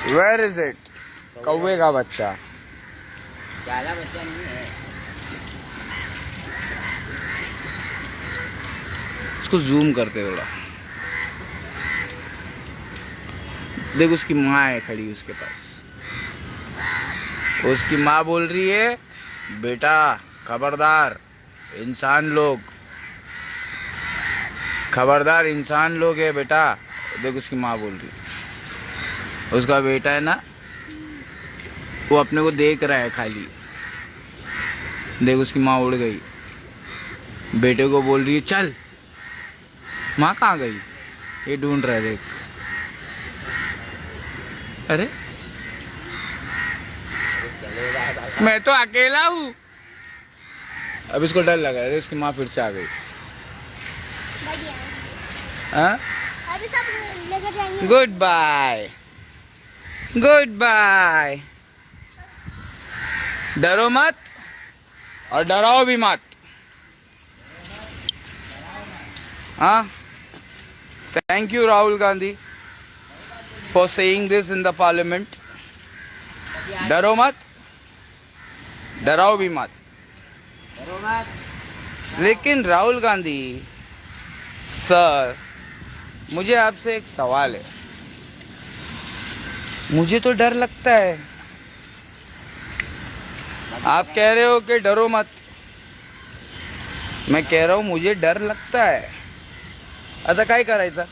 Where is it? कौवे का बच्चा। ज्यादा बच्चा नहीं है। इसको जूम करते थोड़ा। देख उसकी माँ है खड़ी उसके पास। उसकी माँ बोल रही है बेटा खबरदार इंसान लोग, खबरदार इंसान लोग है बेटा। देख उसकी माँ बोल रही है। उसका बेटा है ना, वो अपने को देख रहा है खाली। देख उसकी माँ उड़ गई, बेटे को बोल रही है चल। माँ कहाँ गई? ये ढूंढ रहा है देख। अरे मैं तो अकेला हूँ। अब इसको डर लगा है, उसकी माँ फिर से आ गई। Goodbye, goodbye. डरो मत और डराओ भी मत। हाँ, thank you Rahul Gandhi for saying this in the parliament. डरो मत, डराओ भी मत। डरो मत। लेकिन राहुल गांधी सर, मुझे आपसे एक सवाल है। मुझे तो डर लगता है। आप कह रहे हो कि डरो मत, मैं कह रहा हूं मुझे डर लगता है। आता काय करायचं?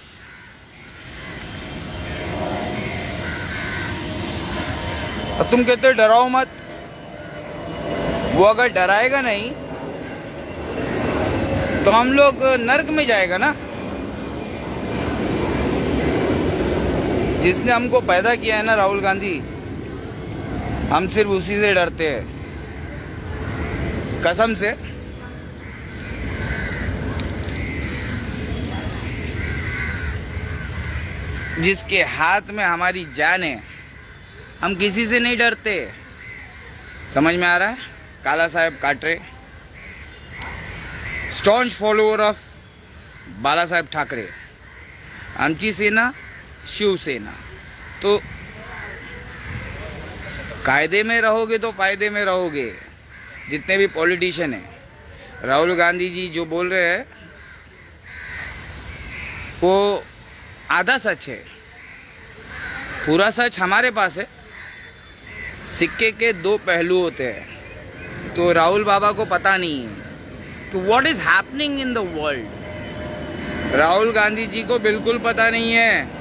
अब तुम कहते हो डराओ मत। वो अगर डराएगा नहीं तो हम लोग नर्क में जाएगा ना। जिसने हमको पैदा किया है ना राहुल गांधी, हम सिर्फ उसी से डरते हैं, कसम से। जिसके हाथ में हमारी जान है, हम किसी से नहीं डरते। समझ में आ रहा है? काला साहेब काटरे, स्टॉन्च फॉलोअर ऑफ बाला साहेब ठाकरे, आमची सेना शिवसेना। तो कायदे में रहोगे तो फायदे में रहोगे। जितने भी पॉलिटिशियन हैं, राहुल गांधी जी जो बोल रहे हैं वो आधा सच है, पूरा सच हमारे पास है। सिक्के के दो पहलू होते हैं, तो राहुल बाबा को पता नहीं है। तो what is happening in the world, Rahul Gandhi ji को बिल्कुल पता नहीं है।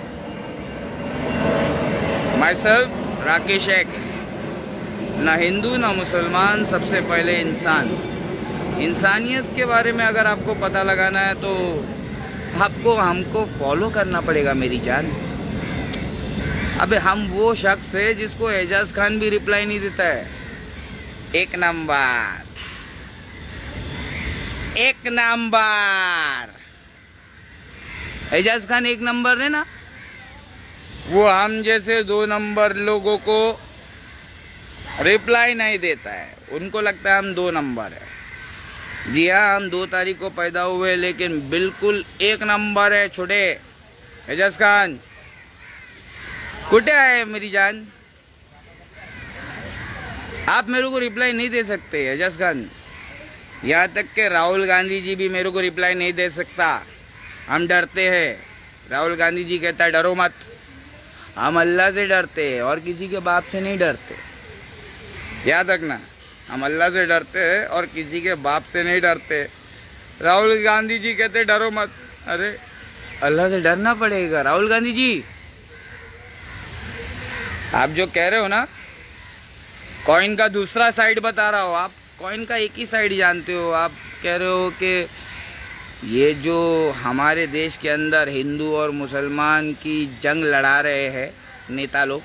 माई सेल्फ राकेश एक्स, ना हिंदू ना मुसलमान, सबसे पहले इंसान। इंसानियत के बारे में अगर आपको पता लगाना है तो आपको हमको फॉलो करना पड़ेगा मेरी जान। अबे हम वो शख्स है जिसको एजाज खान भी रिप्लाई नहीं देता है। एक नंबर, एक नंबर। एजाज खान एक नंबर है ना, वो हम जैसे दो नंबर लोगों को रिप्लाई नहीं देता है। उनको लगता है हम दो नंबर है। जी हाँ, हम 2 तारीख को पैदा हुए, लेकिन बिल्कुल एक नंबर है छोटे। एजाज खान कुटे है मेरी जान? आप मेरे को रिप्लाई नहीं दे सकते एजाज खान। यहाँ तक के राहुल गांधी जी भी मेरे को रिप्लाई नहीं दे सकता। हम डरते हैं। राहुल गांधी जी कहता है डरो मत। हम अल्लाह से डरते हैं और किसी के बाप से नहीं डरते। याद रखना, हम अल्लाह से डरते हैं और किसी के बाप से नहीं डरते। राहुल गांधी जी कहते डरो मत। अरे अल्लाह से डरना पड़ेगा राहुल गांधी जी। आप जो कह रहे हो ना, कॉइन का दूसरा साइड बता रहा हो। आप कॉइन का एक ही साइड जानते हो। आप कह रहे हो कि ये जो हमारे देश के अंदर हिंदू और मुसलमान की जंग लड़ा रहे हैं नेता लोग,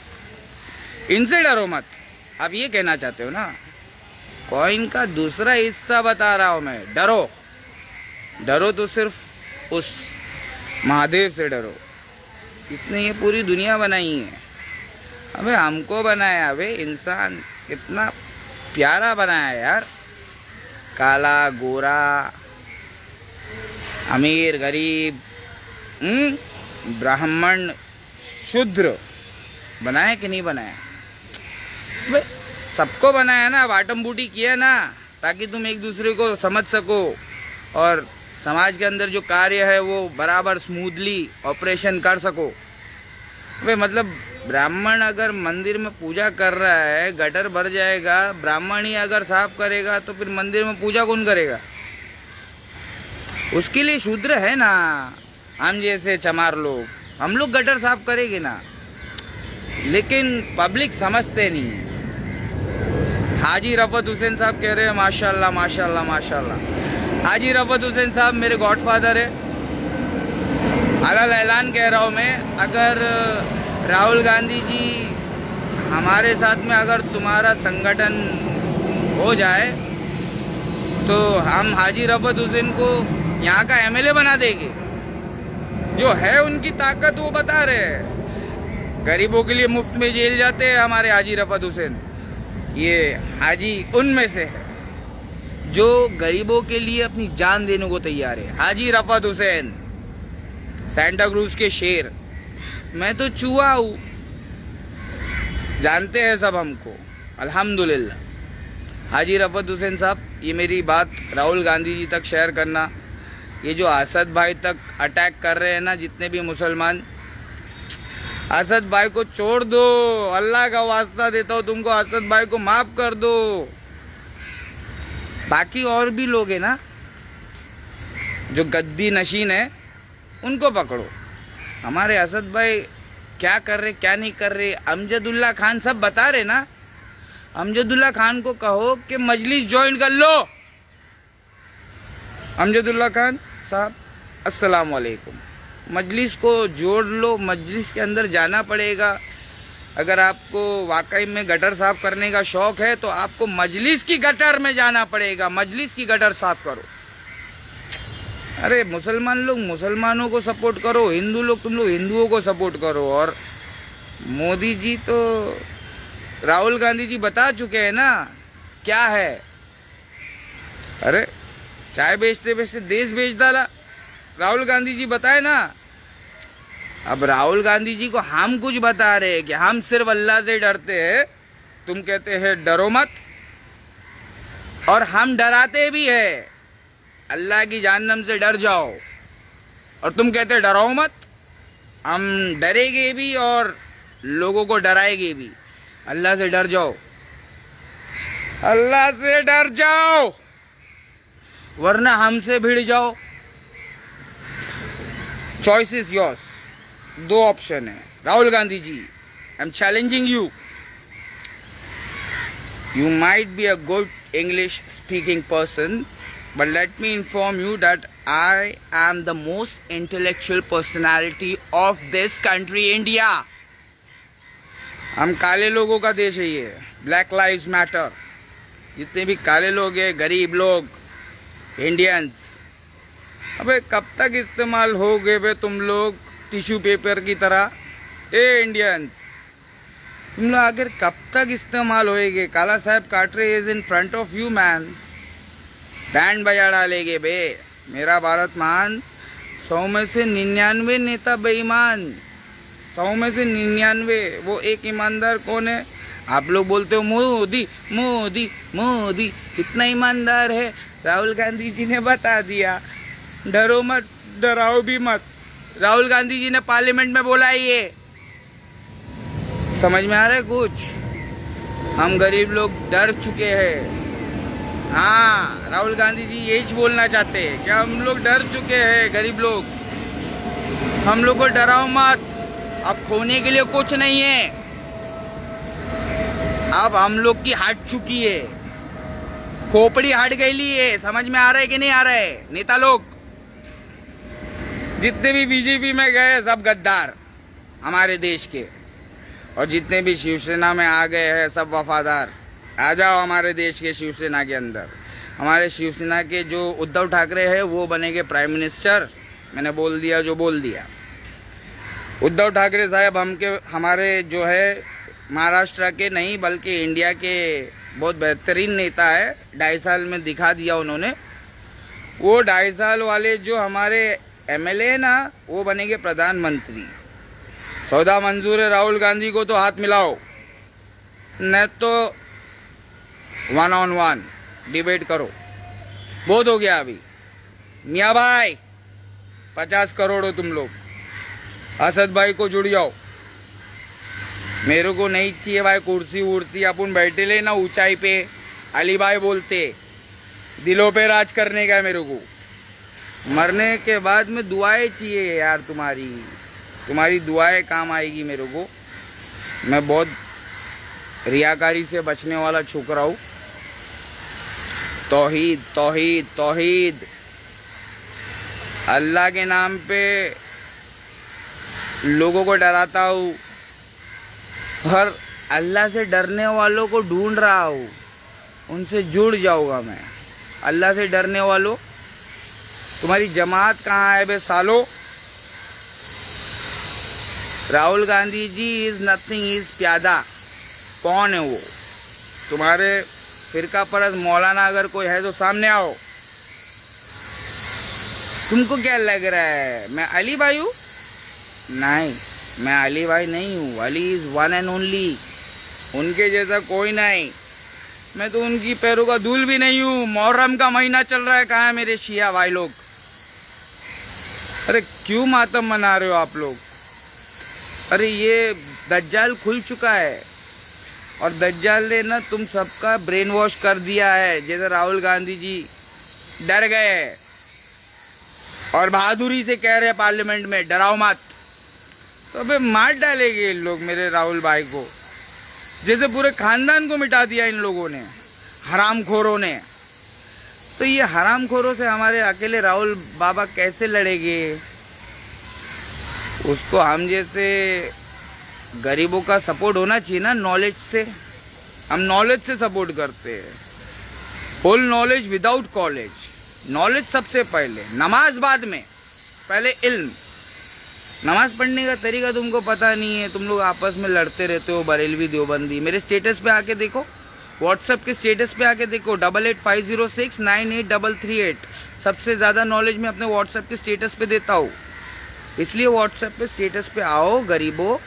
इनसे डरो मत। आप ये कहना चाहते हो ना? कॉइन का दूसरा हिस्सा बता रहा हूं मैं। डरो, डरो तो सिर्फ उस महादेव से डरो, इसने ये पूरी दुनिया बनाई है। अबे हमको बनाया, अबे इंसान कितना प्यारा बनाया यार। काला गोरा, अमीर, गरीब, ब्राह्मण, शूद्र, बनाया कि नहीं बनाया? भाई सबको बनाया ना, बाटम बूटी किया ना, ताकि तुम एक दूसरे को समझ सको और समाज के अंदर जो कार्य है वो बराबर स्मूथली ऑपरेशन कर सको। भाई मतलब ब्राह्मण अगर मंदिर में पूजा कर रहा है, गटर भर जाएगा, ब्राह्मण ही अगर साफ करेगा तो फिर मंदिर में पूजा कौन करेगा? उसके लिए शूद्र है ना, हम जैसे चमार लोग, हम लोग गटर साफ करेंगे ना, लेकिन पब्लिक समझते नहीं है। हाजी रफत हुसैन साहब कह रहे हैं माशाल्लाह माशाल्लाह माशाल्लाह। हाजी रफत हुसैन साहब मेरे गॉडफादर है, अलल ऐलान कह रहा हूँ मैं, अगर राहुल गांधी जी हमारे साथ में अगर तुम्हारा संगठन हो जाए तो हम हाजी रफत हुसैन को यहाँ का एमएलए बना देंगे। जो है उनकी ताकत वो बता रहे हैं। गरीबों के लिए मुफ्त में जेल जाते हैं हमारे हाजी रफत हुसैन। ये हाजी उनमें से है जो गरीबों के लिए अपनी जान देने को तैयार है। हाजी रफत हुसैन, सेंटा क्रूज के शेर। मैं तो चूहा हूँ, जानते हैं सब हमको, अल्हम्दुलिल्लाह। हाजी रफत हुसैन साहब, ये मेरी बात राहुल गांधी जी तक शेयर करना। ये जो असद भाई तक अटैक कर रहे हैं ना जितने भी मुसलमान, असद भाई को छोड़ दो, अल्लाह का वास्ता देता हूँ तुमको, असद भाई को माफ कर दो। बाकी और भी लोग हैं ना जो गद्दी नशीन है, उनको पकड़ो। हमारे असद भाई क्या कर रहे क्या नहीं कर रहे, अमजदुल्ला खान सब बता रहे ना। अमजदुल्ला खान को कहो कि मजलिस ज्वाइन कर लो। अमजदुल्ला खान साहब अस्सलाम वालेकुम, मजलिस को जोड़ लो, मजलिस के अंदर जाना पड़ेगा। अगर आपको वाकई में गटर साफ करने का शौक है तो आपको मजलिस की गटर में जाना पड़ेगा, मजलिस की गटर साफ करो। अरे मुसलमान लोग मुसलमानों को सपोर्ट करो, हिंदू लोग तुम लोग हिंदुओं को सपोर्ट करो। और मोदी जी तो राहुल गांधी जी बता चुके हैं ना क्या है। अरे चाय बेचते बेचते देश बेच डाला, राहुल गांधी जी बताए ना। अब राहुल गांधी जी को हम कुछ बता रहे हैं कि हम सिर्फ अल्लाह से डरते हैं, तुम कहते हैं डरो मत, और हम डराते भी है, अल्लाह की जहन्नम से डर जाओ, और तुम कहते डराओ मत। हम डरेंगे भी और लोगों को डराएंगे भी। अल्लाह से डर जाओ, अल्लाह से डर जाओ, वरना हमसे भिड़ जाओ। Choice is yours. दो ऑप्शन है। Rahul Gandhi ji, I am challenging you. You might be a good English speaking person, but let me inform you that I am the most intellectual personality of this country, India. हम काले लोगों का देश है ये, black lives matter. जितने भी काले लोग हैं, गरीब लोग, इंडियंस, अबे कब तक इस्तेमाल हो गए बे तुम लोग टिश्यू पेपर की तरह? ए इंडियंस, तुम लोग आखिर कब तक इस्तेमाल होएगे? काला साहब काटरे is in front of you man, band बजा डालेगे बे। मेरा भारत महान, 100 में से 99 नेता बेईमान, 100 में से 99। वो एक ईमानदार कौन है? आप लोग बोलते हो मोदी मोदी मोदी, कितना ईमानदार है? राहुल गांधी जी ने बता दिया, डरो मत, डराओ भी मत। राहुल गांधी जी ने पार्लियामेंट में बोला ये, समझ में आ रहा है कुछ? हम गरीब लोग डर चुके हैं। हाँ, राहुल गांधी जी यही बोलना चाहते हैं कि हम लोग डर चुके हैं, गरीब लोग, हम लोग को डराओ मत, अब खोने के लिए कुछ नहीं है, अब हम लोग की हट चुकी है, खोपड़ी हट गई है। समझ में आ रहा है कि नहीं आ रहा है? नेता लोग जितने भी बीजेपी में गए सब गद्दार हमारे देश के, और जितने भी शिवसेना में आ गए हैं सब वफादार। आ जाओ हमारे देश के शिवसेना के अंदर। हमारे शिवसेना के जो उद्धव ठाकरे हैं वो बनेंगे प्राइम मिनिस्टर। मैंने बोल दिया जो बोल दिया। उद्धव ठाकरे साहब हमारे जो है महाराष्ट्र के नहीं बल्कि इंडिया के बहुत बेहतरीन नेता है। 2.5 साल में दिखा दिया उन्होंने। वो 2.5 साल वाले जो हमारे एमएलए है ना, वो बनेंगे प्रधानमंत्री। सौदा मंजूर है राहुल गांधी को तो हाथ मिलाओ, न तो 1-on-1 डिबेट करो। बहुत हो गया अभी। मियाँ भाई 50 करोड़ हो तुम लोग, असद भाई को जुड़ जाओ। मेरे को नहीं चाहिए भाई कुर्सी उर्सी, अपन बैठे ले ना ऊंचाई पे। अली भाई बोलते दिलों पे राज करने का है मेरे को। मरने के बाद में दुआएं चाहिए यार, तुम्हारी दुआएं काम आएगी मेरे को। मैं बहुत रियाकारी से बचने वाला छोकरा हूँ। तौहीद तौहीद तौहीद, अल्लाह के नाम पे लोगों को डराता हूँ और अल्लाह से डरने वालों को ढूंढ रहा हूँ, उनसे जुड़ जाऊंगा मैं। अल्लाह से डरने वालों, तुम्हारी जमात कहाँ है बे सालो? राहुल गांधी जी इज नथिंग, इज प्यादा। कौन है वो? तुम्हारे फिरका परस्त मौलाना अगर कोई है तो सामने आओ। तुमको क्या लग रहा है मैं अली भाई हूँ? नहीं, मैं अली भाई नहीं हूँ। Ali is one and only, उनके जैसा कोई नहीं। मैं तो उनकी पैरों का धूल भी नहीं हूँ। मुहर्रम का महीना चल रहा है, कहाँ है मेरे शिया भाई लोग? अरे क्यों मातम मना रहे हो आप लोग? अरे ये दज्जाल खुल चुका है और दज्जाल ने ना तुम सबका ब्रेन वॉश कर दिया है। जैसे राहुल गांधी जी डर गए और बहादुरी से कह रहे हैं पार्लियामेंट में डराओ मत, तो अबे मार डालेंगे इन लोग मेरे राहुल भाई को। जैसे पूरे खानदान को मिटा दिया इन लोगों ने, हरामखोरों ने। तो ये हरामखोरों से हमारे अकेले राहुल बाबा कैसे लड़ेंगे? उसको हम जैसे गरीबों का सपोर्ट होना चाहिए ना, नॉलेज से। हम नॉलेज से सपोर्ट करते हैं। Full knowledge without college. Knowledge सबसे पहले, नमाज बाद में, पहले इल्म। नमाज पढ़ने का तरीका तुमको पता नहीं है, तुम लोग आपस में लड़ते रहते हो बरेलवी देवबंदी। मेरे स्टेटस पे आके देखो, व्हाट्सएप के स्टेटस पे आके देखो 8850698338। सबसे ज्यादा नॉलेज मैं अपने व्हाट्सएप के स्टेटस पे देता हूँ, इसलिए व्हाट्सएप पे स्टेटस पे आओ। गरीबों,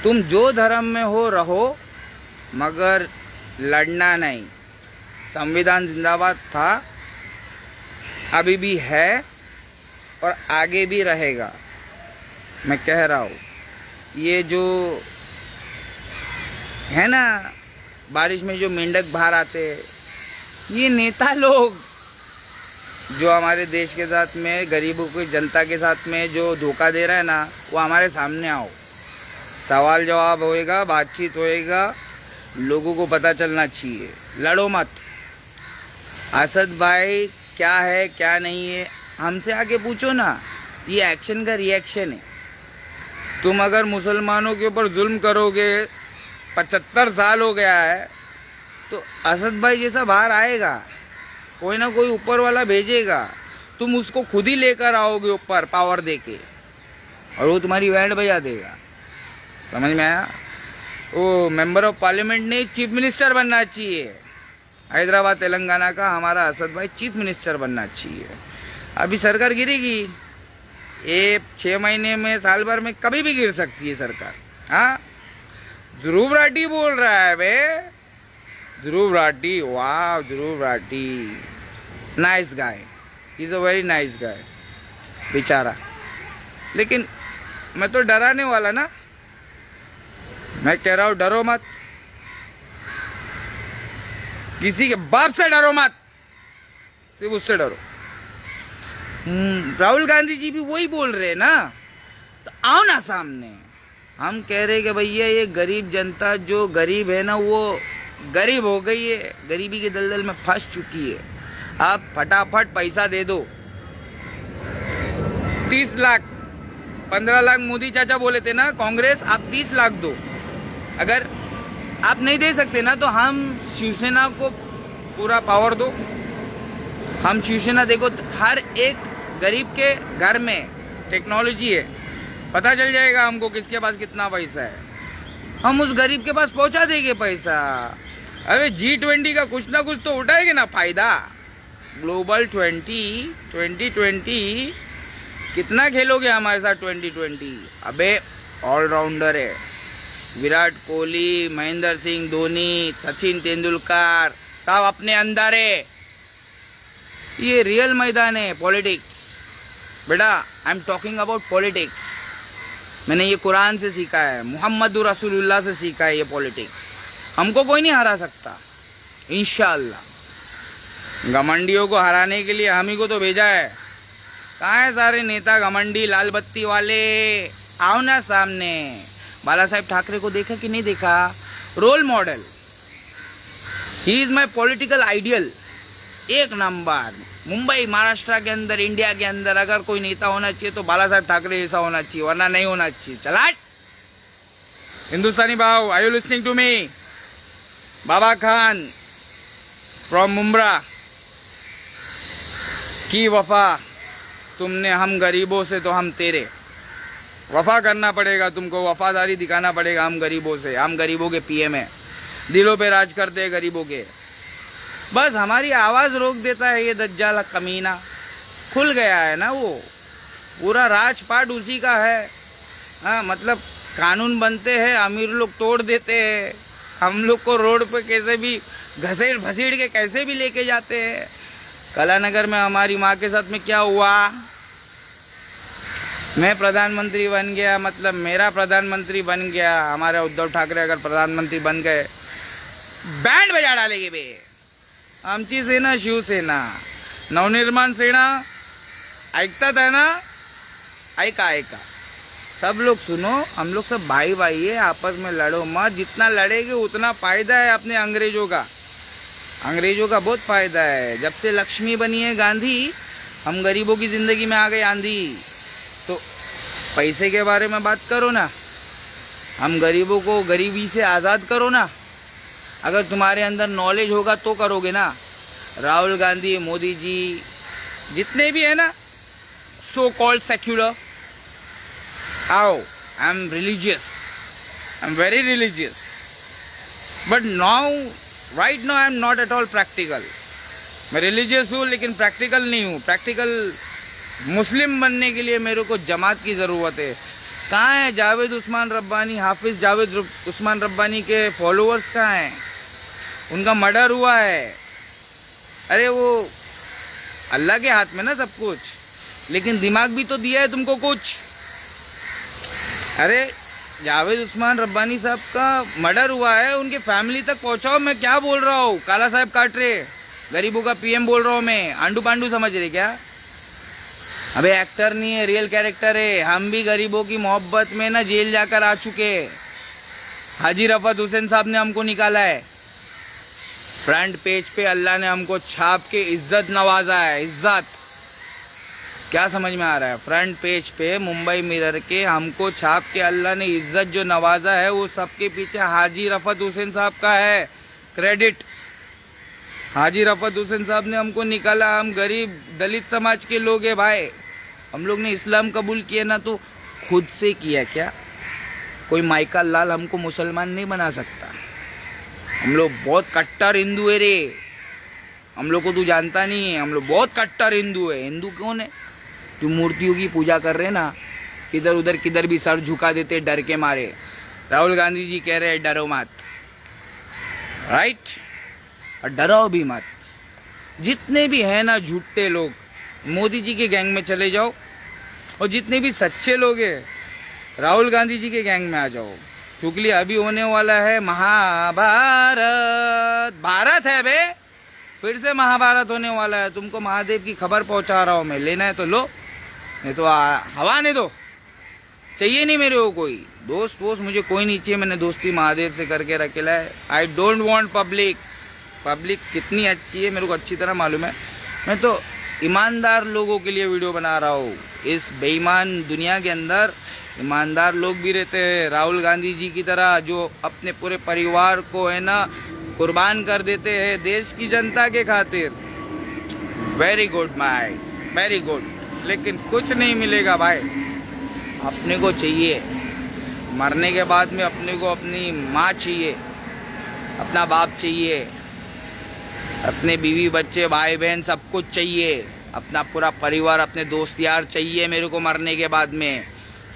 तुम जो धर्म में हो रहो, मगर लड़ना नहीं। संविधान जिंदाबाद था, अभी भी है और आगे भी रहेगा। मैं कह रहा हूँ, ये जो है ना बारिश में जो मेंढक बाहर आते हैं, ये नेता लोग जो हमारे देश के साथ में, गरीबों की जनता के साथ में जो धोखा दे रहा है ना, वो हमारे सामने आओ। सवाल जवाब होएगा, बातचीत होएगा, लोगों को पता चलना चाहिए। लड़ो मत। असद भाई क्या है क्या नहीं है हमसे आके पूछो ना। ये एक्शन का रिएक्शन है। तुम अगर मुसलमानों के ऊपर जुल्म करोगे, 75 साल हो गया है, तो असद भाई जैसा बाहर आएगा, कोई ना कोई ऊपर वाला भेजेगा। तुम उसको खुद ही लेकर आओगे ऊपर पावर देके, और वो तुम्हारी बैंड बजा देगा। समझ में आया? वो मेंबर ऑफ पार्लियामेंट ने चीफ मिनिस्टर बनना चाहिए। हैदराबाद तेलंगाना का हमारा असद भाई चीफ मिनिस्टर बनना चाहिए। अभी सरकार गिरेगी, ये 6 महीने में, साल भर में कभी भी गिर सकती है सरकार। हाँ, ध्रुव राठी बोल रहा है बे। ध्रुव राठी, वाह, Dhruv Rathee nice guy, is a very nice guy बेचारा। लेकिन मैं तो डराने वाला ना। मैं कह रहा हूं डरो मत, किसी के बाप से डरो मत, सिर्फ उससे डरो। राहुल गांधी जी भी वही बोल रहे हैं ना, तो आओ ना सामने। हम कह रहे कि भैया ये गरीब जनता जो गरीब है ना, वो गरीब हो गई है, गरीबी के दलदल में फंस चुकी है। आप फटाफट पैसा दे दो। 30 लाख 15 लाख मोदी चाचा बोले थे ना कांग्रेस, आप 30 लाख दो। अगर आप नहीं दे सकते ना, तो हम शिवसेना को पूरा पावर दो। हम शिवसेना, देखो हर एक गरीब के घर में टेक्नोलॉजी है, पता चल जाएगा हमको किसके पास कितना पैसा है। हम उस गरीब के पास पहुंचा देंगे पैसा। अरे G20 का कुछ ना कुछ तो उठाएंगे ना फायदा। ग्लोबल 2020 कितना खेलोगे हमारे साथ 2020? अबे ऑलराउंडर है, विराट कोहली, महेंद्र सिंह धोनी, सचिन तेंदुलकर सब अपने अंदर है। ये रियल मैदान है पॉलिटिक्स बेटा। I am talking about politics. मैंने ये कुरान से सीखा है, मोहम्मद रसूलुल्लाह से सीखा है ये पॉलिटिक्स। हमको कोई नहीं हरा सकता इंशाअल्लाह। घमंडियों को हराने के लिए हम ही को तो भेजा है। कहाँ है सारे नेता घमंडी लाल बत्ती वाले? आओ ना सामने। बाला साहेब ठाकरे को देखा कि नहीं देखा? Role model, he is my political ideal. एक नंबर। मुंबई महाराष्ट्र के अंदर, इंडिया के अंदर अगर कोई नेता होना चाहिए तो बाला साहेब ठाकरे जैसा होना चाहिए, वरना नहीं होना चाहिए। चलाट हिंदुस्तानी भाव, are you listening to me? Baba Khan from Mumbra की वफा तुमने हम गरीबों से तो हम तेरे। वफा करना पड़ेगा तुमको, वफादारी दिखाना पड़ेगा हम गरीबों से। हम गरीबों के पीएम है, दिलों पे राज करते हैं गरीबों के। बस हमारी आवाज रोक देता है ये दज्जाल कमीना। खुल गया है ना वो, पूरा राजपाट उसी का है। हाँ, मतलब कानून बनते हैं, अमीर लोग तोड़ देते हैं, हम लोग को रोड पे कैसे भी घसीट भसीड़ के कैसे भी लेके जाते हैं। कलानगर में हमारी माँ के साथ में क्या हुआ? मैं प्रधानमंत्री बन गया, मतलब मेरा प्रधानमंत्री बन गया, हमारे उद्धव ठाकरे अगर प्रधानमंत्री बन गए, बैंड बजा डालेंगे बे। आमची सेना, शिवसेना, नवनिर्माण सेना, ऐकतात है ना? ऐका ऐका सब लोग सुनो, हम लोग सब भाई भाई है, आपस में लड़ो मत। जितना लड़ेगे उतना फायदा है अपने अंग्रेजों का। अंग्रेजों का बहुत फायदा है। जब से लक्ष्मी बनी है गांधी, हम गरीबों की जिंदगी में आ गए आंधी। तो पैसे के बारे में बात करो ना, हम गरीबों को गरीबी से आज़ाद करो ना। अगर तुम्हारे अंदर नॉलेज होगा तो करोगे ना। राहुल गांधी, मोदी जी, जितने भी है ना सो कॉल्ड सेक्युलर, आओ, I am religious, I am very religious, but now right now I am not at all practical. मैं रिलीजियस हूँ लेकिन प्रैक्टिकल नहीं हूँ। प्रैक्टिकल मुस्लिम बनने के लिए मेरे को जमात की ज़रूरत है। कहाँ है जावेद उस्मान रब्बानी, हाफिज जावेद उस्मान रब्बानी के फॉलोअर्स कहाँ हैं? उनका मर्डर हुआ है। अरे वो अल्लाह के हाथ में ना सब कुछ, लेकिन दिमाग भी तो दिया है तुमको कुछ। अरे जावेद उस्मान रब्बानी साहब का मर्डर हुआ है, उनके फैमिली तक पहुंचाओ। मैं क्या बोल रहा हूँ? काला साहब काट रहे, गरीबों का पीएम बोल रहा हूँ मैं। आंडू पांडू समझ रहे क्या? अबे एक्टर नहीं है, रियल कैरेक्टर है। हम भी गरीबों की मोहब्बत में ना जेल जाकर आ चुके। हाजी रफत हुसैन साहब ने हमको निकाला है। फ्रंट पेज पे अल्लाह ने हमको छाप के इज्जत नवाजा है। इज्जत क्या समझ में आ रहा है? फ्रंट पेज पे मुंबई मिरर के हमको छाप के अल्लाह ने इज्जत जो नवाजा है, वो सबके पीछे हाजी रफत हुसैन साहब का है क्रेडिट। हाजी रफत हुसैन साहब ने हमको निकाला। हम गरीब दलित समाज के लोग हैं भाई। हम लोग ने इस्लाम कबूल किया ना तो खुद से किया क्या? कोई माइका लाल हमको मुसलमान नहीं बना सकता। हम लोग बहुत कट्टर हिंदू है रे। हम लोग को तू जानता नहीं है, हम लोग बहुत कट्टर हिंदू है। हिंदू कौन है? तू मूर्तियों की पूजा कर रहे ना, इधर उधर किधर भी सर झुका देते डर के मारे। राहुल गांधी जी कह रहे हैं डरो मत, राइट? और डरो भी मत। जितने भी है ना झूठे लोग, मोदी जी के गैंग में चले जाओ, और जितने भी सच्चे लोग हैं राहुल गांधी जी के गैंग में आ जाओ। क्योंकि अभी होने वाला है महाभारत। भारत है बे, फिर से महाभारत होने वाला है। तुमको महादेव की खबर पहुंचा रहा हूं मैं। लेना है तो लो, नहीं तो हवा ने दो। चाहिए नहीं मेरे को कोई दोस्त वोस्त, मुझे कोई नहीं चाहिए। मैंने दोस्ती महादेव से करके रखेला है। I don't want public. Public कितनी अच्छी है मेरे को अच्छी तरह मालूम है। मैं तो ईमानदार लोगों के लिए वीडियो बना रहा हूँ। इस बेईमान दुनिया के अंदर ईमानदार लोग भी रहते हैं, राहुल गांधी जी की तरह, जो अपने पूरे परिवार को है ना कुर्बान कर देते हैं देश की जनता के खातिर। Very good my, very good. लेकिन कुछ नहीं मिलेगा भाई। अपने को चाहिए मरने के बाद में, अपने को अपनी माँ चाहिए, अपना बाप चाहिए, अपने बीवी बच्चे भाई बहन सब कुछ चाहिए। अपना पूरा परिवार, अपने दोस्त यार चाहिए मेरे को मरने के बाद में,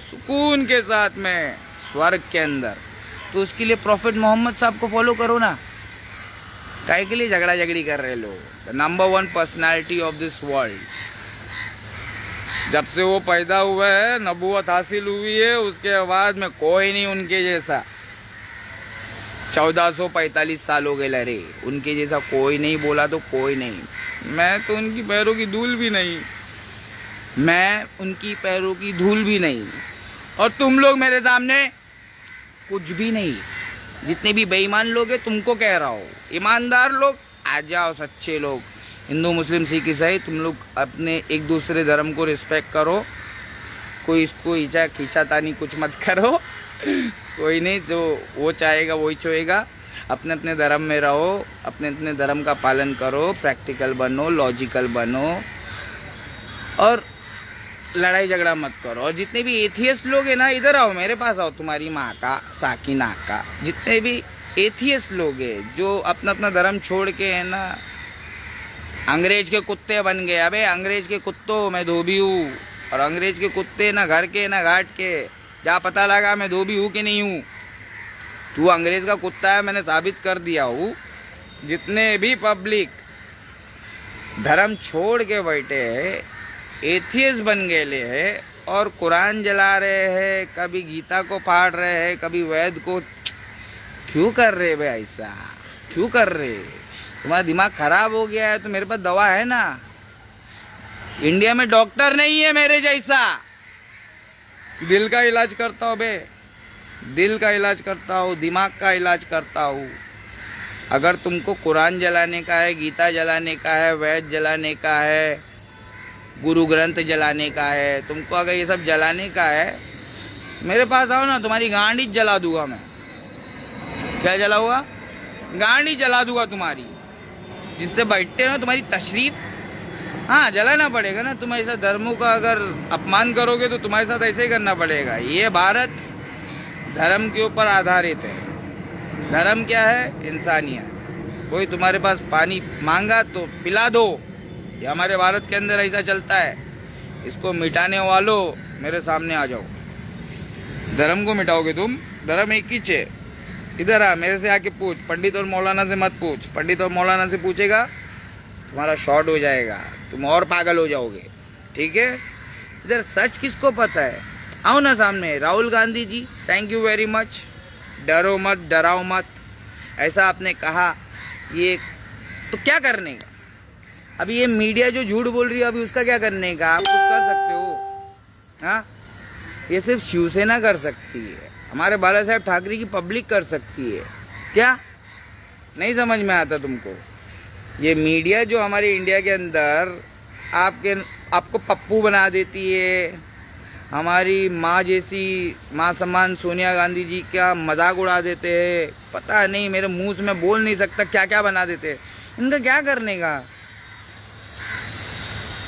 सुकून के साथ में, स्वर्ग के अंदर। तो उसके लिए प्रॉफिट मोहम्मद साहब को फॉलो करो ना। काहे के लिए झगड़ा झगड़ी कर रहे लोग? Number 1 personality of this world. जब से वो पैदा हुआ है, नबूवत हासिल हुई है, उसके बाद में कोई नहीं उनके जैसा। 1445 साल हो गए लरे, उनके जैसा कोई नहीं, बोला तो कोई नहीं। मैं तो उनकी पैरों की धूल भी नहीं, मैं उनकी पैरों की धूल भी नहीं। और तुम लोग मेरे सामने कुछ भी नहीं। जितने भी बेईमान लोग हैं, तुमको कह रहा हूँ, ईमानदार लोग आ जाओ, सच्चे लोग, हिंदू मुस्लिम सिख ईसाई, तुम लोग अपने एक दूसरे धर्म को रिस्पेक्ट करो। कोई इसको खींचातानी कुछ मत करो। कोई नहीं, जो वो चाहेगा वही छोएगा। अपने अपने धर्म में रहो, अपने अपने धर्म का पालन करो, प्रैक्टिकल बनो, लॉजिकल बनो और लड़ाई झगड़ा मत करो। और जितने भी एथियस्ट लोग हैं ना, इधर आओ, मेरे पास आओ, तुम्हारी माँ का साकिना का। जितने भी एथियस्ट लोग हैं जो अपना अपना धर्म छोड़ के है ना, अंग्रेज के कुत्ते बन गए। अबे अंग्रेज के कुत्तों, मैं धोबी हूँ, और अंग्रेज के कुत्ते ना घर के ना घाट के। जा पता लगा मैं धोबी हूँ कि नहीं हूँ। तू अंग्रेज का कुत्ता है, मैंने साबित कर दिया हूँ। जितने भी पब्लिक धर्म छोड़ के बैठे हैं, एथियस्ट बन गए है और कुरान जला रहे हैं, कभी गीता को फाड़ रहे हैं, कभी वेद को। क्यों कर रहे भाई ऐसा? क्यों कर रहे? तुम्हारा दिमाग खराब हो गया है तो मेरे पास दवा है ना। इंडिया में डॉक्टर नहीं है मेरे जैसा। दिल का इलाज करता हूँ बे, दिल का इलाज करता हूँ, दिमाग का इलाज करता हूँ। अगर तुमको कुरान जलाने का है, गीता जलाने का है, वेद जलाने का है, गुरु ग्रंथ जलाने का है, तुमको अगर ये सब जलाने का है, मेरे पास आओ ना, तुम्हारी गांडी जला दूंगा मैं। क्या जलाऊंगा? गांडी जला दूंगा तुम्हारी। जिससे बैठते हो ना, तुम्हारी तशरीफ, हाँ जलाना पड़ेगा ना। तुम ऐसा धर्मों का अगर अपमान करोगे तो तुम्हारे साथ ऐसे ही करना पड़ेगा। ये भारत धर्म के ऊपर आधारित है। धर्म क्या है? इंसानियत। कोई तुम्हारे पास पानी मांगा तो पिला दो। ये हमारे भारत के अंदर ऐसा चलता है। इसको मिटाने वालों मेरे सामने आ जाओ। धर्म को मिटाओगे तुम? धर्म एक ही है। इधर आ, मेरे से आके पूछ। पंडित और मौलाना से मत पूछ। पंडित और मौलाना से पूछेगा तुम्हारा शॉर्ट हो जाएगा, तुम और पागल हो जाओगे। ठीक है? इधर सच किसको पता है? आओ ना सामने। राहुल गांधी जी, थैंक यू वेरी मच। डरो मत, डराओ मत, ऐसा आपने कहा। ये तो क्या करने का? अभी ये मीडिया जो झूठ बोल रही है, अभी उसका क्या करने का? आप कुछ कर सकते हो? हाँ, ये सिर्फ शिवसेना कर सकती है, हमारे बाला साहेब ठाकरे की पब्लिक कर सकती है। क्या नहीं समझ में आता तुमको? ये मीडिया जो हमारे इंडिया के अंदर आपको पप्पू बना देती है, हमारी माँ जैसी, माँ समान सोनिया गांधी जी का मजाक उड़ा देते हैं। पता नहीं, मेरे मुंह से मैं बोल नहीं सकता क्या क्या बना देते हैं। इनका क्या करने का?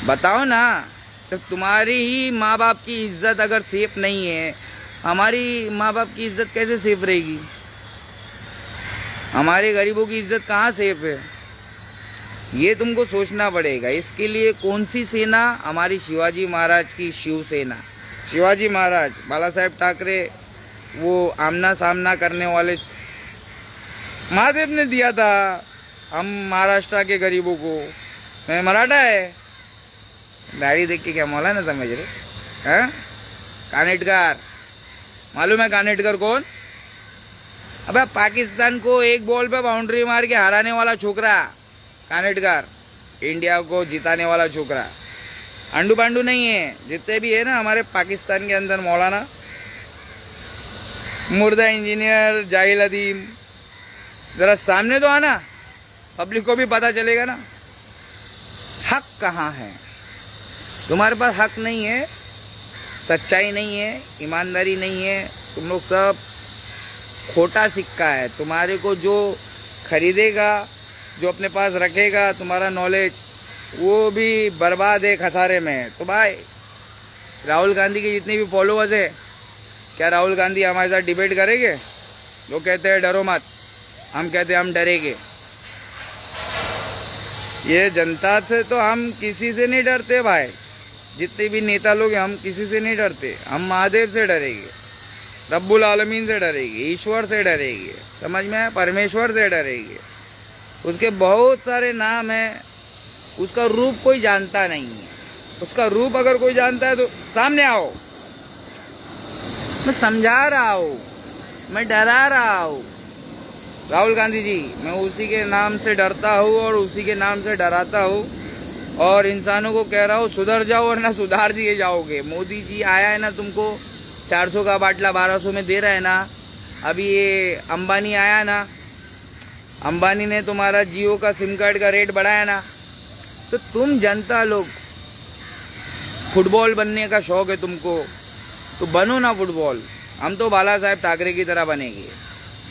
बताओ ना। तो तुम्हारी ही माँ बाप की इज्जत अगर सेफ नहीं है, हमारी माँ बाप की इज्जत कैसे सेफ रहेगी? हमारे गरीबों की इज्जत कहाँ सेफ है? ये तुमको सोचना पड़ेगा। इसके लिए कौन सी सेना? हमारी शिवाजी महाराज की शिवसेना। शिवाजी महाराज, बाला साहेब ठाकरे, वो आमना सामना करने वाले महादेव ने दिया था हम महाराष्ट्र के गरीबों को। मैं मराठा है, दाढ़ी देख के क्या मौलाना समझ रहे हैं? कानेटकर, मालूम है कानेटकर कौन? अबे पाकिस्तान को एक बॉल पे बाउंड्री मार के हराने वाला छोकरा कानेटकर, इंडिया को जिताने वाला छोकरा। अंडू पांडू नहीं है। जितने भी है ना हमारे पाकिस्तान के अंदर मौलाना, मुर्दा इंजीनियर, जाहिल अदीम, जरा सामने तो आना, पब्लिक को भी पता चलेगा ना हक कहाँ है। तुम्हारे पास हक नहीं है, सच्चाई नहीं है, ईमानदारी नहीं है। तुम लोग सब खोटा सिक्का है। तुम्हारे को जो खरीदेगा, जो अपने पास रखेगा तुम्हारा नॉलेज, वो भी बर्बाद है, खसारे में है। तो भाई राहुल गांधी के जितने भी फॉलोअर्स है, क्या राहुल गांधी हमारे साथ डिबेट करेंगे? लोग कहते हैं डरो मत, हम कहते हैं हम डरेंगे। ये जनता से तो हम किसी से नहीं डरते भाई, जितने भी नेता लोग हैं हम किसी से नहीं डरते। हम महादेव से डरेंगे, रब्बुल आलमीन से डरेंगे, ईश्वर से डरेंगे, समझ में है, परमेश्वर से डरेंगे। उसके बहुत सारे नाम हैं, उसका रूप कोई जानता नहीं है। उसका रूप अगर कोई जानता है तो सामने आओ, मैं समझा रहा हूँ, मैं डरा रहा हूँ। राहुल गांधी जी, मैं उसी के नाम से डरता हूँ और उसी के नाम से डराता हूँ और इंसानों को कह रहा हूँ सुधर जाओ वरना सुधार दिए जाओगे। मोदी जी आया है ना, तुमको 400 का बाटला 1200 में दे रहा है ना। अभी ये अंबानी आया ना, अंबानी ने तुम्हारा जियो का सिम कार्ड का रेट बढ़ाया ना। तो तुम जनता लोग, फुटबॉल बनने का शौक है तुमको तो बनो ना फुटबॉल। हम तो बाला साहेब ठाकरे की तरह बनेंगे,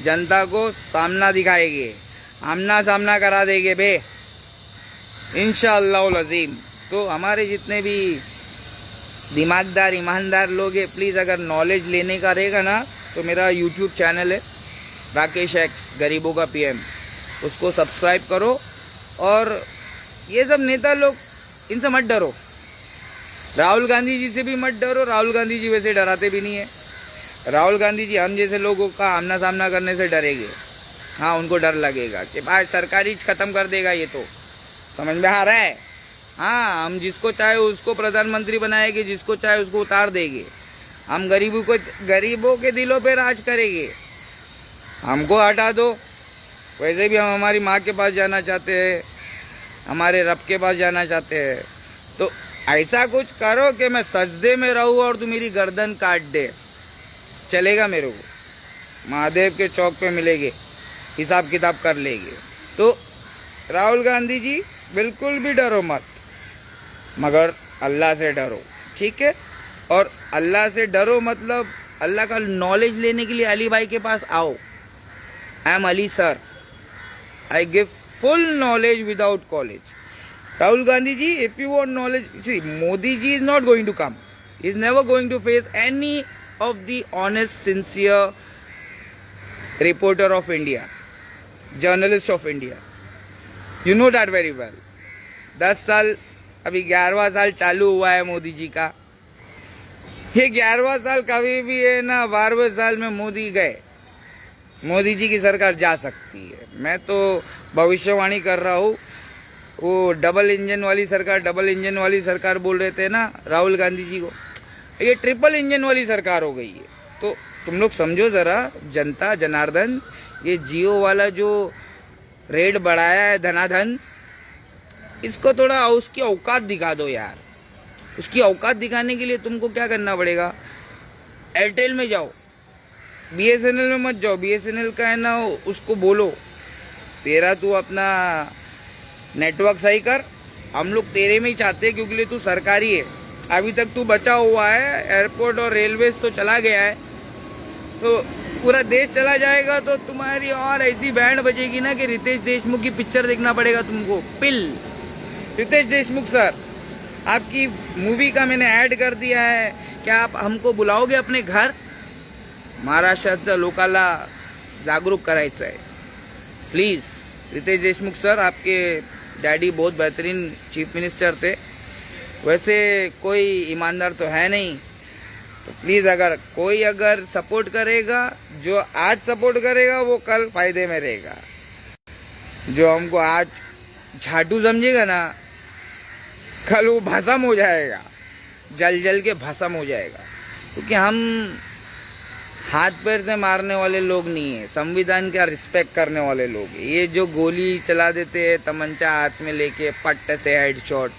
जनता को सामना दिखाएंगे, आमना सामना करा देंगे बे, इंशाअल्लाह अज़ीम। तो हमारे जितने भी दिमागदार ईमानदार लोग हैं, प्लीज़ अगर नॉलेज लेने का रहेगा ना तो मेरा यूट्यूब चैनल है राकेश एक्स गरीबों का पीएम, उसको सब्सक्राइब करो। और ये सब नेता लोग, इनसे मत डरो। राहुल गांधी जी से भी मत डरो, राहुल गांधी जी वैसे डराते भी नहीं है। राहुल गांधी जी हम जैसे लोगों का आमना सामना करने से डरेंगे। हाँ, उनको डर लगेगा कि भाई सरकारी खत्म कर देगा ये, तो समझ में आ रहा है। हाँ, हम जिसको चाहे उसको प्रधानमंत्री बनाएंगे, जिसको चाहे उसको उतार देंगे। हम गरीबों के दिलों पे राज करेंगे। हमको हटा दो, वैसे भी हम हमारी माँ के पास जाना चाहते हैं, हमारे रब के पास जाना चाहते हैं। तो ऐसा कुछ करो कि मैं सजदे में रहूं और तू मेरी गर्दन काट दे, चलेगा मेरे को। महादेव के चौक पे मिलेंगे, हिसाब किताब कर लेंगे। तो राहुल गांधी जी बिल्कुल भी डरो मत, मगर अल्लाह से डरो, ठीक है। और अल्लाह से डरो मतलब अल्लाह का नॉलेज लेने के लिए अली भाई के पास आओ। I am Ali sir, I give full knowledge without college. Rahul Gandhi ji, if you want knowledge, see, Modi ji is not going to come. He is never going to face any of the honest, sincere reporter of India, journalist of India. You know that very well. 10 साल, अभी 11वां साल चालू हुआ है मोदी जी का। ये 11वां साल कभी भी है ना 12वें साल में मोदी गए, मोदी जी की सरकार जा सकती है। मैं तो भविष्यवाणी कर रहा हूँ। वो डबल इंजन वाली सरकार बोल रहे थे ना राहुल गांधी जी को, ये ट्रिपल इंजन वाली सरकार हो गई है। तो तुम लोग समझो जरा, जनता जनार्दन, ये जियो वाला जो रेट बढ़ाया है धनाधन, इसको थोड़ा उसकी औकात दिखा दो यार। उसकी औकात दिखाने के लिए तुमको क्या करना पड़ेगा, एयरटेल में जाओ, बीएसएनएल में मत जाओ। बीएसएनएल का है ना, उसको बोलो तेरा तू अपना नेटवर्क सही कर, हम लोग तेरे में ही चाहते हैं क्योंकि तू सरकारी है। अभी तक तू बचा हुआ है, एयरपोर्ट और रेलवे तो चला गया है, तो पूरा देश चला जाएगा तो तुम्हारी और ऐसी बैंड बजेगी ना कि रितेश देशमुख की पिक्चर देखना पड़ेगा तुमको। पिल रितेश देशमुख सर, आपकी मूवी का मैंने ऐड कर दिया है, क्या आप हमको बुलाओगे अपने घर? महाराष्ट्राच्या लोकाला जागरूक करायचं आहे प्लीज। रितेश देशमुख सर, आपके डैडी बहुत बेहतरीन चीफ मिनिस्टर थे, वैसे कोई ईमानदार तो है नहीं। तो प्लीज़ अगर कोई सपोर्ट करेगा, जो आज सपोर्ट करेगा वो कल फायदे में रहेगा। जो हमको आज झाटू समझेगा ना, कल वो भस्म हो जाएगा, जल जल के भस्म हो जाएगा। क्योंकि हम हाथ पैर से मारने वाले लोग नहीं है, संविधान का रिस्पेक्ट करने वाले लोग हैं। ये जो गोली चला देते हैं तमंचा हाथ में लेके पट्ट से हेडशॉट,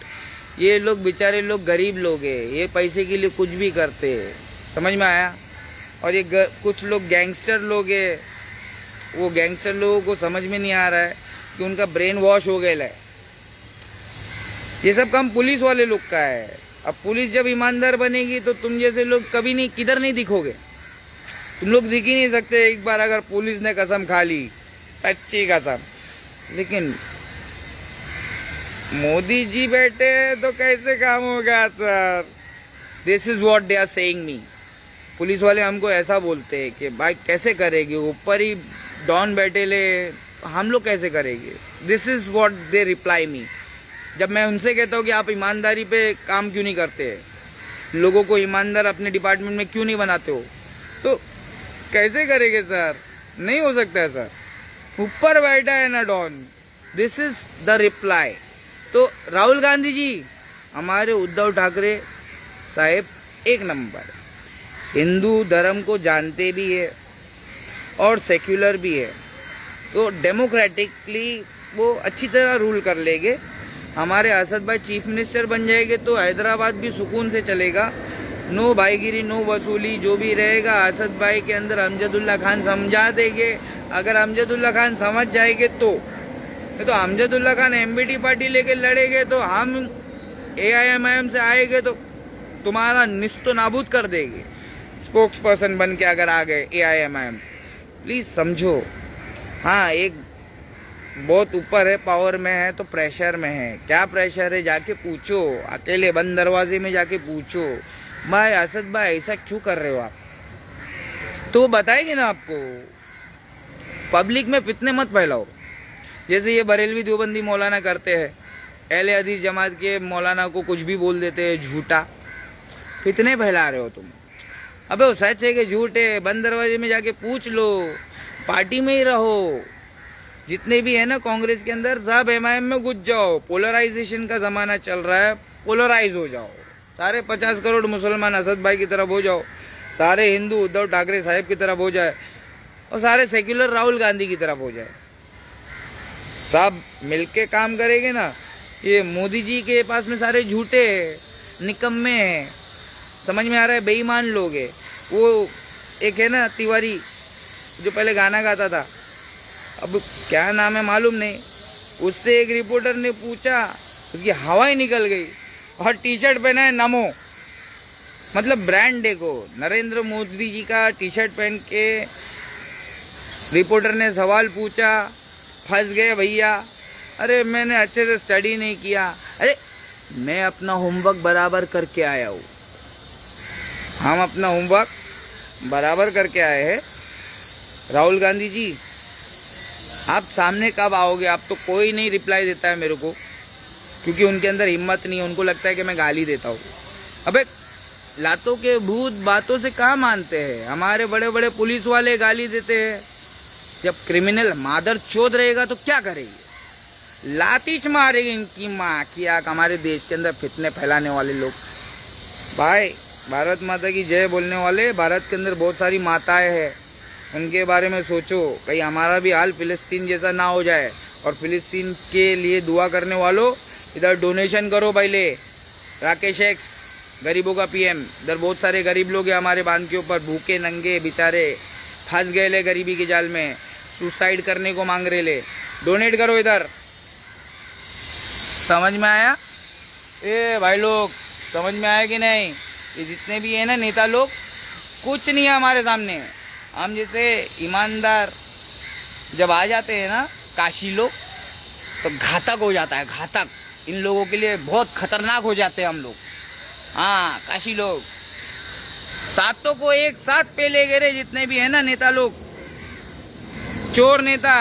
ये लोग बेचारे लोग गरीब लोग हैं, ये पैसे के लिए कुछ भी करते हैं, समझ में आया। और ये कुछ लोग गैंगस्टर लोग हैं, वो गैंगस्टर लोगों को समझ में नहीं आ रहा है कि उनका ब्रेन वॉश हो गया है। ये सब काम पुलिस वाले लोग का है। अब पुलिस जब ईमानदार बनेगी तो तुम जैसे लोग कभी नहीं, किधर नहीं दिखोगे, तुम लोग दिख ही नहीं सकते। एक बार अगर पुलिस ने कसम खा ली, सच्ची कसम, लेकिन मोदी जी बैठे तो कैसे काम होगा sir? This is what they are saying me. Police वाले हमको ऐसा बोलते हैं कि भाई कैसे करेगी, ऊपर ही डॉन बैठे ले, हम लोग कैसे करेंगे? This is what they reply me. जब मैं उनसे कहता हूँ कि आप ईमानदारी पे काम क्यों नहीं करते, लोगों को ईमानदार अपने डिपार्टमेंट में क्यों नहीं बनाते हो, तो कैसे करेंगे सर? नहीं हो सकता है सर, ऊपर बैठा है ना don. This is the reply. तो राहुल गांधी जी, हमारे उद्धव ठाकरे साहेब एक नंबर, हिंदू धर्म को जानते भी है और सेक्युलर भी है, तो डेमोक्रेटिकली वो अच्छी तरह रूल कर लेंगे। हमारे असद भाई चीफ मिनिस्टर बन जाएंगे तो हैदराबाद भी सुकून से चलेगा। नो भाईगिरी, नो वसूली, जो भी रहेगा असद भाई के अंदर अमजदुल्ला खान समझा देंगे। अगर अमजदुल्ला खान समझ जाएंगे तो अमजदुल्ला खान एमबीटी पार्टी लेके लड़ेंगे तो हम AIMIM से आएंगे तो तुम्हारा निस्तो नाबूद कर देंगे, स्पोक्स पर्सन बन के अगर आ गए AIMIM। प्लीज समझो। हाँ, एक बहुत ऊपर है, पावर में है तो प्रेशर में है। क्या प्रेशर है जाके पूछो, अकेले बंद दरवाजे में जाके पूछो, भाई असद भाई ऐसा क्यों कर रहे हो आप, तो वो बताएंगे ना आपको। पब्लिक में फितने मत फैलाओ, जैसे ये बरेलवी देवबंदी मौलाना करते हैं, अहले हदीस जमात के मौलाना को कुछ भी बोल देते हैं झूठा। फितने फैला रहे हो तुम। अबे वो सच है कि झूठ है, बंद दरवाजे में जाके पूछ लो, पार्टी में ही रहो। जितने भी है ना कांग्रेस के अंदर, सब MIM में घुस जाओ। पोलराइजेशन का जमाना चल रहा है, पोलराइज हो जाओ। सारे 50 करोड़ मुसलमान असद भाई की तरफ हो जाओ, सारे हिंदू उद्धव ठाकरे साहब की तरफ हो जाए, और सारे सेक्युलर राहुल गांधी की तरफ हो जाए। सब मिलके काम करेंगे ना। ये मोदी जी के पास में सारे झूठे निकम्मे हैं, समझ में आ रहा है, बेईमान लोग हैं। वो एक है ना तिवारी जो पहले गाना गाता था, अब क्या नाम है मालूम नहीं, उससे एक रिपोर्टर ने पूछा, उसकी हवा ही निकल गई, और टी-शर्ट पहना है नमो, मतलब ब्रांड देखो। नरेंद्र मोदी जी का टी-शर्ट पहन के रिपोर्टर ने सवाल पूछा, फंस गए भैया। अरे मैंने अच्छे से स्टडी नहीं किया। अरे मैं अपना होमवर्क बराबर करके आया हूँ, हम अपना होमवर्क बराबर करके आए हैं। राहुल गांधी जी, आप सामने कब आओगे? आप तो कोई नहीं रिप्लाई देता है मेरे को, क्योंकि उनके अंदर हिम्मत नहीं है, उनको लगता है कि मैं गाली देता हूँ। अबे लातों के भूत बातों से कहाँ मानते हैं? हमारे बड़े बड़े पुलिस वाले गाली देते हैं। जब क्रिमिनल मादर चोद रहेगा तो क्या करेगी? लातीच मारेगी इनकी माँ की आंख। हमारे देश के अंदर फितने फैलाने वाले लोग, भाई भारत माता की जय बोलने वाले, भारत के अंदर बहुत सारी माताएं हैं, उनके बारे में सोचो, कहीं हमारा भी हाल फिलिस्तीन जैसा ना हो जाए। और फिलिस्तीन के लिए दुआ करने वालों, इधर डोनेशन करो पहले। राकेश एक्स, गरीबों का PM, इधर बहुत सारे गरीब लोग हैं हमारे बांध के ऊपर, भूखे नंगे बेचारे फंस गए ले गरीबी के जाल में, सुसाइड करने को मांग रहे ले, डोनेट करो इधर। समझ में आया? ए भाई लोग, समझ में आया कि नहीं? ये जितने भी है ना नेता लोग, कुछ नहीं है हमारे सामने। हम जैसे ईमानदार जब आ जाते हैं ना काशी लोग, तो घातक हो जाता है, घातक। इन लोगों के लिए बहुत खतरनाक हो जाते हैं हम लोग। हाँ, काशी लोग सातों को एक साथ पे ले गए, जितने भी है ना नेता लोग, चोर नेता।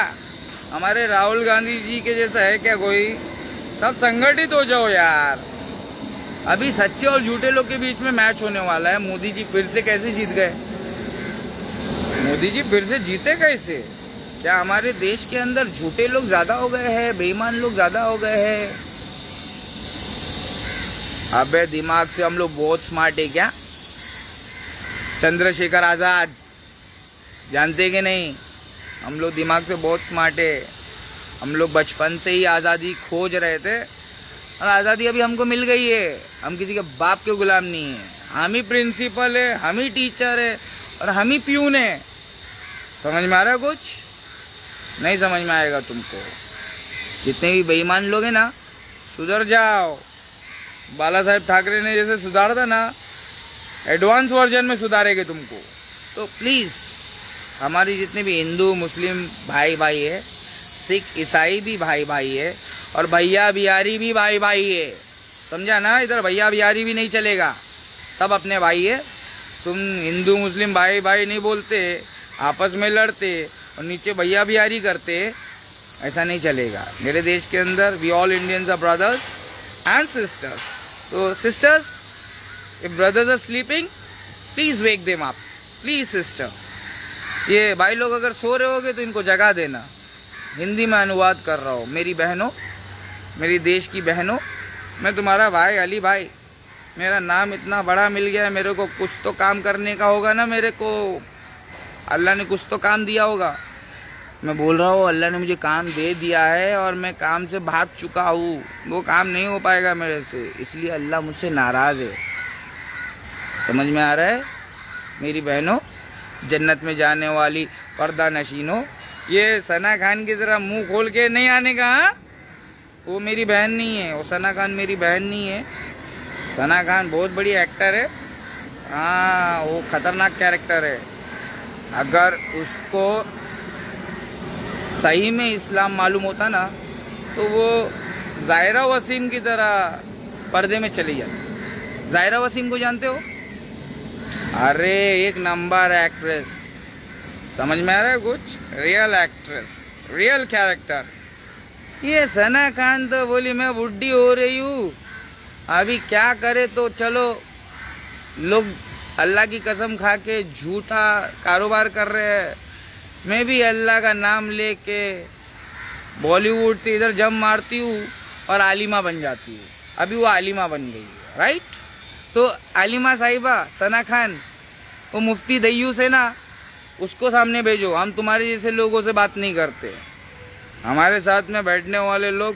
हमारे राहुल गांधी जी के जैसा है क्या कोई? सब संगठित हो जाओ यार। अभी सच्चे और झूठे लोग के बीच में मैच होने वाला है। मोदी जी फिर से कैसे जीत गए? मोदी जी फिर से जीते कैसे? क्या हमारे देश के अंदर झूठे लोग ज्यादा हो गए हैं, बेईमान लोग ज्यादा हो गए हैं? अबे दिमाग से हम लोग बहुत स्मार्ट है क्या? चंद्रशेखर आजाद जानते कि नहीं? हम लोग दिमाग से बहुत स्मार्ट है। हम लोग बचपन से ही आज़ादी खोज रहे थे, और आज़ादी अभी हमको मिल गई है। हम किसी के बाप के गुलाम नहीं है। हम ही प्रिंसिपल है, हम ही टीचर है, और हम ही प्यून है। समझ में आ रहा है कुछ? नहीं समझ में आएगा तुमको। जितने भी बेईमान लोग हैं ना, सुधर जाओ। बाला साहेब ठाकरे ने जैसे सुधारा था ना, एडवांस वर्जन में सुधारेंगे तुमको। तो प्लीज़, हमारी जितने भी हिंदू मुस्लिम भाई भाई है, सिख ईसाई भी भाई भाई है, और भैया बिहारी भी भाई भाई है। समझा ना? इधर भैया बिहारी भी नहीं चलेगा, सब अपने भाई है। तुम हिंदू मुस्लिम भाई भाई नहीं बोलते, आपस में लड़ते और नीचे भैया बिहारी करते, ऐसा नहीं चलेगा। मेरे देश के अंदर we all Indians are brothers and sisters. तो sisters, if brothers are sleeping, please wake them up, please sister. ये भाई लोग अगर सो रहे होगे तो इनको जगा देना। हिंदी में अनुवाद कर रहा हूँ। मेरी बहनों, मेरी देश की बहनों, मैं तुम्हारा भाई अली भाई, मेरा नाम इतना बड़ा मिल गया है, मेरे को कुछ तो काम करने का होगा ना। मेरे को अल्लाह ने कुछ तो काम दिया होगा। मैं बोल रहा हूँ अल्लाह ने मुझे काम दे दिया है और मैं काम से भाग चुका हूँ। वो काम नहीं हो पाएगा मेरे से, इसलिए अल्लाह मुझसे नाराज़ है। समझ में आ रहा है मेरी बहनों, जन्नत में जाने वाली पर्दा नशीनों। ये सना खान की तरह मुंह खोल के नहीं आने का। हाँ? वो मेरी बहन नहीं है, वो सना खान मेरी बहन नहीं है। सना खान बहुत बड़ी एक्टर है। हाँ, वो खतरनाक कैरेक्टर है। अगर उसको सही में इस्लाम मालूम होता ना तो वो जायरा वसीम की तरह पर्दे में चली जाती। जायरा वसीम को जानते हो? अरे एक नंबर एक्ट्रेस, समझ में आ रहा है कुछ? Real actress, real character. ये सना खान तो बोली मैं बुढ़ी हो रही हूँ, अभी क्या करे। तो चलो, लोग अल्लाह की कसम खा के झूठा कारोबार कर रहे हैं, मैं भी अल्लाह का नाम लेके बॉलीवुड से इधर जम मारती हूँ और आलिमा बन जाती हूँ। अभी वो आलिमा बन गई है, राइट? तो आलिमा साहिबा, सना खान, वो मुफ्ती दय्यूस है ना, उसको सामने भेजो। हम तुम्हारे जैसे लोगों से बात नहीं करते। हमारे साथ में बैठने वाले लोग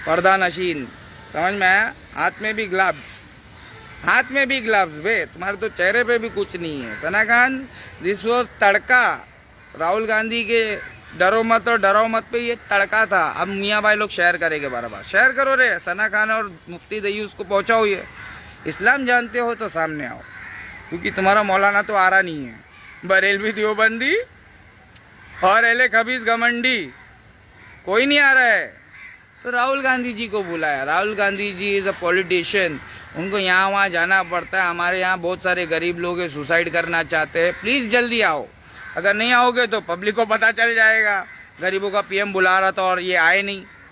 पर्दा नशीन, समझ में आया? हाथ में भी ग्लव्स, हाथ में भी ग्लव्स बे, तुम्हारे तो चेहरे पे भी कुछ नहीं है। सना खान, दिस वॉज तड़का। राहुल गांधी के डरो मत और डराओ मत पे ये तड़का था। अब मियाँ भाई लोग शेयर करेंगे, बराबर शेयर करो रे। सना खान और मुफ्ती दय्यूस को पहुंचाओ। ये इस्लाम जानते हो तो सामने आओ, क्योंकि तुम्हारा मौलाना तो आ रहा नहीं है। बरेलवी देवबंदी और एले खबीज घमंडी कोई नहीं आ रहा है। तो राहुल गांधी जी को बुलाया। राहुल गांधी जी इज अ पॉलिटिशियन, उनको यहाँ वहाँ जाना पड़ता है। हमारे यहाँ बहुत सारे गरीब लोग हैं, सुसाइड करना चाहते हैं। प्लीज जल्दी आओ। अगर नहीं आओगे तो पब्लिक को पता चल जाएगा गरीबों का पीएम बुला रहा था और ये आए नहीं।